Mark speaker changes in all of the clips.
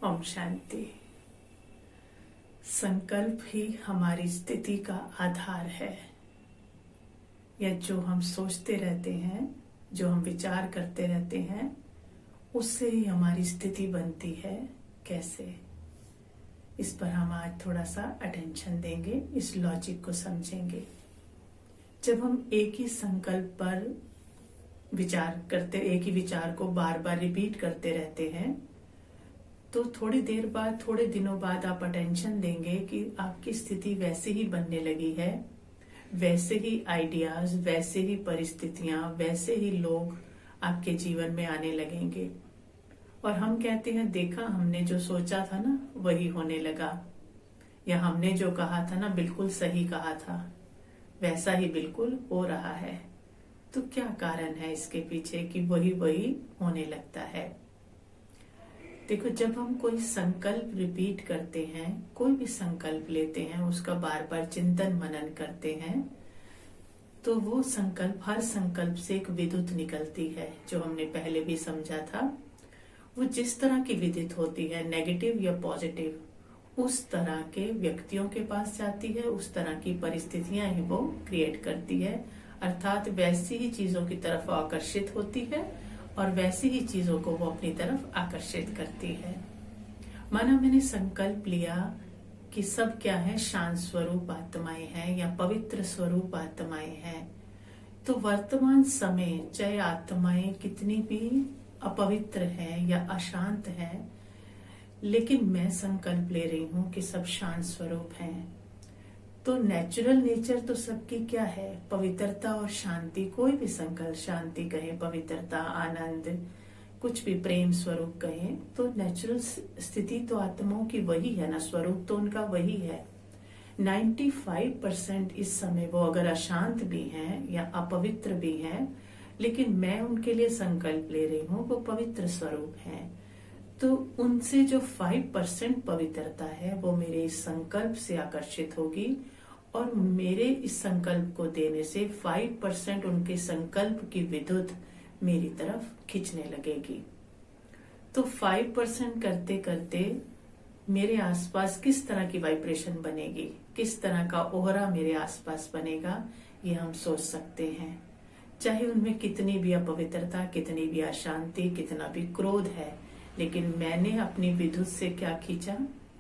Speaker 1: ओम शांति। संकल्प ही हमारी स्थिति का आधार है। या जो हम सोचते रहते हैं, जो हम विचार करते रहते हैं, उससे ही हमारी स्थिति बनती है। कैसे? इस पर हम आज थोड़ा सा अटेंशन देंगे, इस लॉजिक को समझेंगे। जब हम एक ही संकल्प पर विचार करते, एक ही विचार को बार बार रिपीट करते रहते हैं, तो थोड़ी देर बाद, थोड़े दिनों बाद आप अटेंशन देंगे कि आपकी स्थिति वैसे ही बनने लगी है। वैसे ही आइडियाज, वैसे ही परिस्थितियां, वैसे ही लोग आपके जीवन में आने लगेंगे। और हम कहते हैं, देखा, हमने जो सोचा था ना वही होने लगा, या हमने जो कहा था ना बिल्कुल सही कहा था, वैसा ही बिल्कुल हो रहा है। तो क्या कारण है इसके पीछे कि वही वही होने लगता है? देखो, जब हम कोई संकल्प रिपीट करते हैं, कोई भी संकल्प लेते हैं, उसका बार बार चिंतन मनन करते हैं, तो वो संकल्प, हर संकल्प से एक विद्युत निकलती है, जो हमने पहले भी समझा था। वो जिस तरह की विद्युत होती है, नेगेटिव या पॉजिटिव, उस तरह के व्यक्तियों के पास जाती है, उस तरह की परिस्थितियां ही वो क्रिएट करती है। अर्थात वैसी ही चीजों की तरफ आकर्षित होती है और वैसी ही चीजों को वो अपनी तरफ आकर्षित करती है। माना मैंने संकल्प लिया कि सब क्या है, शांत स्वरूप आत्माएं हैं या पवित्र स्वरूप आत्माएं हैं। तो वर्तमान समय चाहे आत्माएं कितनी भी अपवित्र है या अशांत है, लेकिन मैं संकल्प ले रही हूं कि सब शांत स्वरूप हैं। तो नेचुरल नेचर तो सबकी क्या है? पवित्रता और शांति। कोई भी संकल्प, शांति कहे, पवित्रता, आनंद, कुछ भी प्रेम स्वरूप कहे, तो नेचुरल स्थिति तो आत्माओं की वही है ना, स्वरूप तो उनका वही है। 95% इस समय वो अगर अशांत भी हैं या अपवित्र भी हैं, लेकिन मैं उनके लिए संकल्प ले रही हूँ वो पवित्र स्वरूप हैं। तो उनसे जो 5% पवित्रता है वो मेरे इस संकल्प से आकर्षित होगी, और मेरे इस संकल्प को देने से 5% उनके संकल्प की विद्युत मेरी तरफ खींचने लगेगी। तो 5% करते करते मेरे आसपास किस तरह की वाइब्रेशन बनेगी, किस तरह का ओहरा मेरे आसपास बनेगा, ये हम सोच सकते हैं। चाहे उनमें कितनी भी अपवित्रता, कितनी भी अशांति, कितना भी क्रोध है, लेकिन मैंने अपनी विद्युत से क्या खींचा?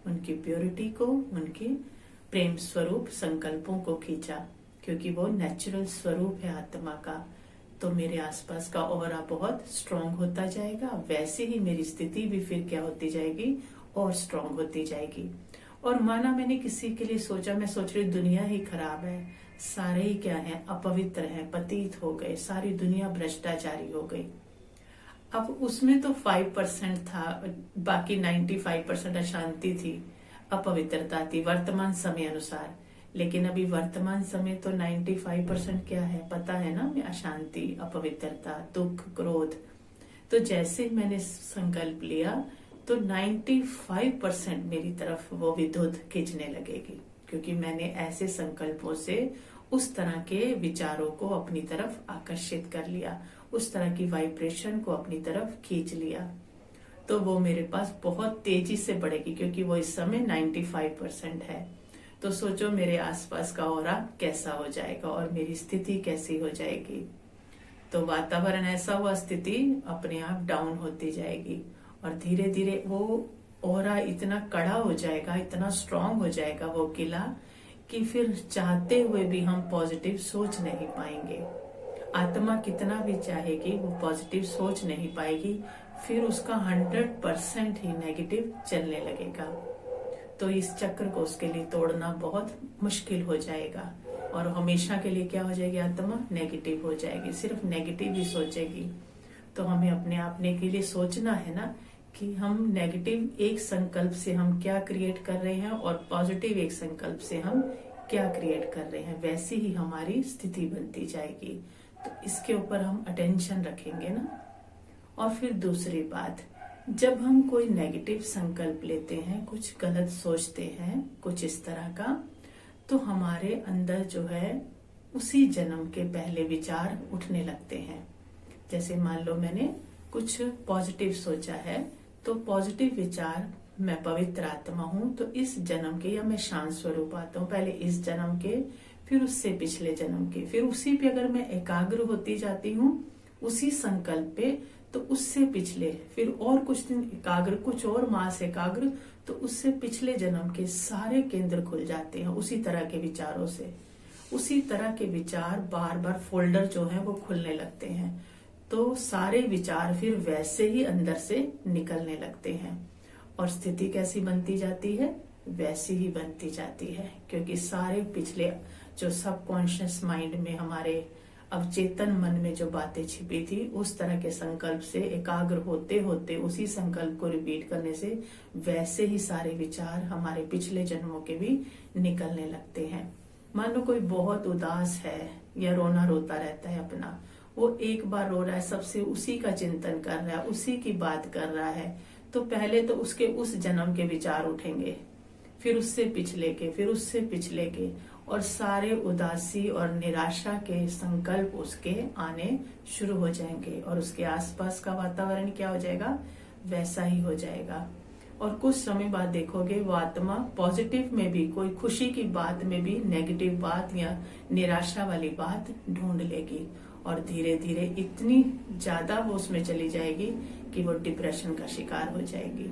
Speaker 1: उनकी प्योरिटी को, उनके प्रेम स्वरूप संकल्पों को खींचा, क्योंकि वो नेचुरल स्वरूप है आत्मा का। तो मेरे आसपास का ऑरा बहुत स्ट्रांग होता जाएगा। वैसे ही मेरी स्थिति भी फिर क्या होती जाएगी? और स्ट्रांग होती जाएगी। और माना मैंने किसी के लिए सोचा, मैं सोच रही दुनिया ही खराब है, सारे ही क्या है, अपवित्र है, पतित हो गए, सारी दुनिया भ्रष्टाचारी हो गई। अब उसमें तो 5% था, बाकी 95% अशांति थी, अपवित्रता थी वर्तमान समय अनुसार। लेकिन अभी वर्तमान समय तो 95% क्या है, पता है ना, अशांति, अपवित्रता, दुख, क्रोध। तो जैसे मैंने संकल्प लिया तो 95% मेरी तरफ वो विद्युत खींचने लगेगी, क्योंकि मैंने ऐसे संकल्पों से उस तरह के विचारों को अपनी तरफ आकर्षित कर लिया, उस तरह की वाइब्रेशन को अपनी तरफ खींच लिया। तो वो मेरे पास बहुत तेजी से बढ़ेगी, क्योंकि वो इस समय 95% है। तो सोचो मेरे आसपास का ऑरा कैसा हो जाएगा और मेरी स्थिति कैसी हो जाएगी। तो वातावरण ऐसा हुआ, स्थिति अपने आप डाउन होती जाएगी, और धीरे धीरे वो ऑरा इतना कड़ा हो जाएगा, इतना स्ट्रांग हो जाएगा वो किला, कि फिर चाहते हुए भी हम पॉजिटिव सोच नहीं पाएंगे। आत्मा कितना भी चाहेगी वो पॉजिटिव सोच नहीं पाएगी, फिर उसका 100% ही नेगेटिव चलने लगेगा। तो इस चक्र को उसके लिए तोड़ना बहुत मुश्किल हो जाएगा, और हमेशा के लिए क्या हो जाएगी? आत्मा नेगेटिव हो जाएगी, सिर्फ नेगेटिव ही सोचेगी। तो हमें अपने आपने के लिए सोचना है ना कि हम नेगेटिव एक संकल्प से हम क्या क्रिएट कर रहे हैं, और पॉजिटिव एक संकल्प से हम क्या क्रिएट कर रहे हैं, वैसी ही हमारी स्थिति बनती जाएगी। तो इसके ऊपर हम अटेंशन रखेंगे ना। और फिर दूसरी बात, जब हम कोई नेगेटिव संकल्प लेते हैं, कुछ गलत सोचते हैं, कुछ इस तरह का, तो हमारे अंदर जो है उसी जन्म के पहले विचार उठने लगते हैं। जैसे मान लो मैंने कुछ पॉजिटिव सोचा है, तो पॉजिटिव विचार मैं पवित्र आत्मा हूं, तो इस जन्म के या मैं शांत स्वरूप आता हूँ, पहले इस जन्म के, फिर उससे पिछले जन्म के, फिर उसी पे अगर मैं एकाग्र होती जाती हूँ उसी संकल्प पे, तो उससे पिछले, फिर और कुछ दिन एकाग्र, कुछ और मास एकाग्र, तो उससे पिछले जन्म के सारे केंद्र खुल जाते हैं उसी तरह के विचारों से। उसी तरह के विचार बार बार फोल्डर जो है वो खुलने लगते हैं, तो सारे विचार फिर वैसे ही अंदर से निकलने लगते हैं और स्थिति कैसी बनती जाती है, वैसी ही बनती जाती है, क्योंकि सारे पिछले जो सबकॉन्शियस माइंड में हमारे अवचेतन मन में जो बातें छिपी थी, उस तरह के संकल्प से एकाग्र होते होते उसी संकल्प को रिपीट करने से वैसे ही सारे विचार हमारे पिछले जन्मों के भी निकलने लगते हैं। मान लो कोई बहुत उदास है या रोना रोता रहता है अपना, वो एक बार रो रहा है, सबसे उसी का चिंतन कर रहा है, उसी की बात कर रहा है, तो पहले तो उसके उस जन्म के विचार उठेंगे, फिर उससे पिछले के, फिर उससे पिछले के, और सारे उदासी और निराशा के संकल्प उसके आने शुरू हो जाएंगे और उसके आसपास का वातावरण क्या हो जाएगा, वैसा ही हो जाएगा। और कुछ समय बाद देखोगे वो आत्मा पॉजिटिव में भी, कोई खुशी की बात में भी नेगेटिव बात या निराशा वाली बात ढूंढ लेगी और धीरे धीरे इतनी ज्यादा वो उसमें चली जाएगी कि वो डिप्रेशन का शिकार हो जाएगी।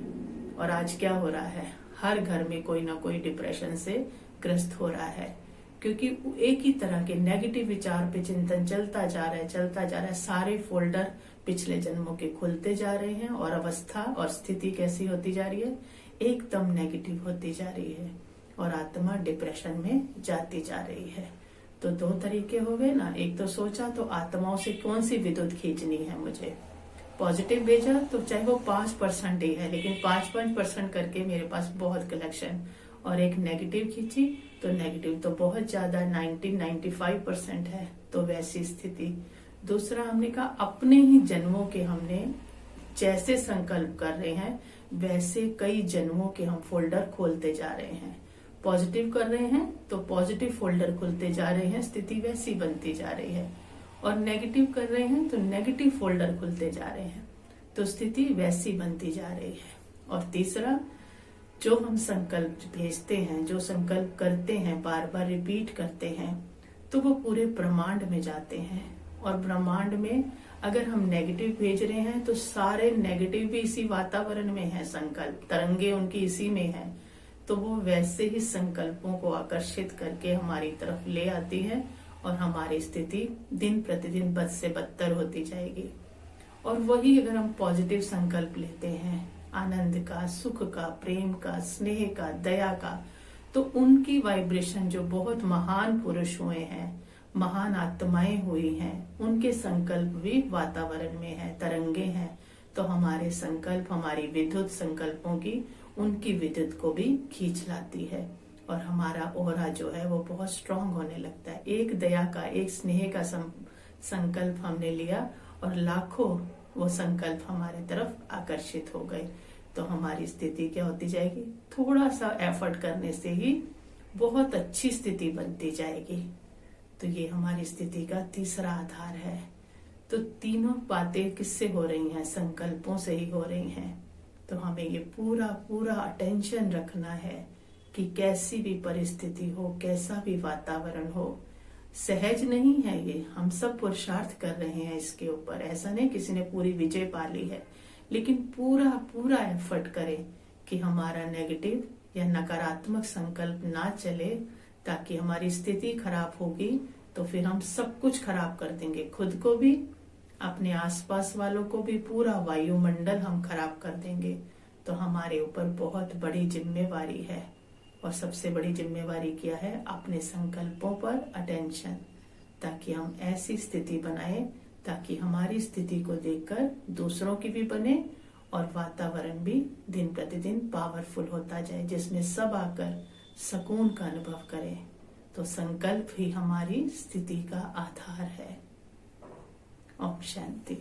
Speaker 1: और आज क्या हो रहा है, हर घर में कोई ना कोई डिप्रेशन से ग्रस्त हो रहा है, क्योंकि एक ही तरह के नेगेटिव विचार पे चिंतन चलता जा रहा है, सारे फोल्डर पिछले जन्मों के खुलते जा रहे हैं और अवस्था और स्थिति कैसी होती जा रही है, एकदम नेगेटिव होती जा रही है और आत्मा डिप्रेशन में जाती जा रही है। तो दो तरीके हो गए ना, एक तो सोचा तो आत्माओं से कौन सी विद्युत खींचनी है मुझे, पॉजिटिव भेजा तो चाहे वो 5% ही है, लेकिन 5% करके मेरे पास बहुत कलेक्शन, और एक नेगेटिव खींची तो नेगेटिव तो बहुत ज्यादा 90-95% है, तो वैसी स्थिति। दूसरा हमने कहा अपने ही जन्मों के हमने जैसे संकल्प कर रहे हैं वैसे कई जन्मों के हम फोल्डर खोलते जा रहे हैं। पॉजिटिव कर रहे हैं तो पॉजिटिव फोल्डर खुलते जा रहे हैं, स्थिति वैसी बनती जा रही है, और नेगेटिव कर रहे हैं तो नेगेटिव फोल्डर खुलते जा रहे हैं, तो स्थिति वैसी बनती जा रही है। और तीसरा, जो हम संकल्प भेजते हैं, जो संकल्प करते हैं, बार बार रिपीट करते हैं, तो वो पूरे ब्रह्मांड में जाते हैं, और ब्रह्मांड में अगर हम नेगेटिव भेज रहे हैं तो सारे नेगेटिव भी इसी वातावरण में है, संकल्प तरंगे उनकी इसी में है, तो वो वैसे ही संकल्पों को आकर्षित करके हमारी तरफ ले आती है और हमारी स्थिति दिन प्रतिदिन बद से बदतर होती जाएगी। और वही अगर हम पॉजिटिव संकल्प लेते हैं, आनंद का, सुख का, प्रेम का, स्नेह का, दया का, तो उनकी वाइब्रेशन जो बहुत महान पुरुष हुए हैं, महान आत्माएं हुई हैं, उनके संकल्प भी वातावरण में है, तरंगे हैं, तो हमारे संकल्प, हमारी विद्युत संकल्पों की, उनकी विद्युत को भी खींच लाती है और हमारा ओरा जो है वो बहुत स्ट्रांग होने लगता है। एक दया का, एक स्नेह का संकल्प हमने लिया और लाखों वो संकल्प हमारे तरफ आकर्षित हो गए, तो हमारी स्थिति क्या होती जाएगी, थोड़ा सा एफर्ट करने से ही बहुत अच्छी स्थिति बनती जाएगी। तो ये हमारी स्थिति का तीसरा आधार है। तो तीनों बातें किससे हो रही हैं, संकल्पों से ही हो रही हैं। तो हमें ये पूरा पूरा अटेंशन रखना है कि कैसी भी परिस्थिति हो, कैसा भी वातावरण हो, सहज नहीं है ये, हम सब पुरुषार्थ कर रहे हैं इसके ऊपर। ऐसा नहीं किसी ने पूरी विजय पा ली है, लेकिन पूरा पूरा एफर्ट करें कि हमारा नेगेटिव या नकारात्मक संकल्प ना चले, ताकि हमारी स्थिति खराब होगी तो फिर हम सब कुछ खराब कर देंगे, खुद को भी, अपने आसपास वालों को भी, पूरा वायुमंडल हम खराब कर देंगे। तो हमारे ऊपर बहुत बड़ी जिम्मेवारी है, और सबसे बड़ी जिम्मेवारी क्या है, अपने संकल्पों पर अटेंशन, ताकि हम ऐसी स्थिति बनाए ताकि हमारी स्थिति को देखकर दूसरों की भी बने और वातावरण भी दिन प्रतिदिन पावरफुल होता जाए, जिसमें सब आकर सुकून का अनुभव करें। तो संकल्प ही हमारी स्थिति का आधार है। ओम शांति।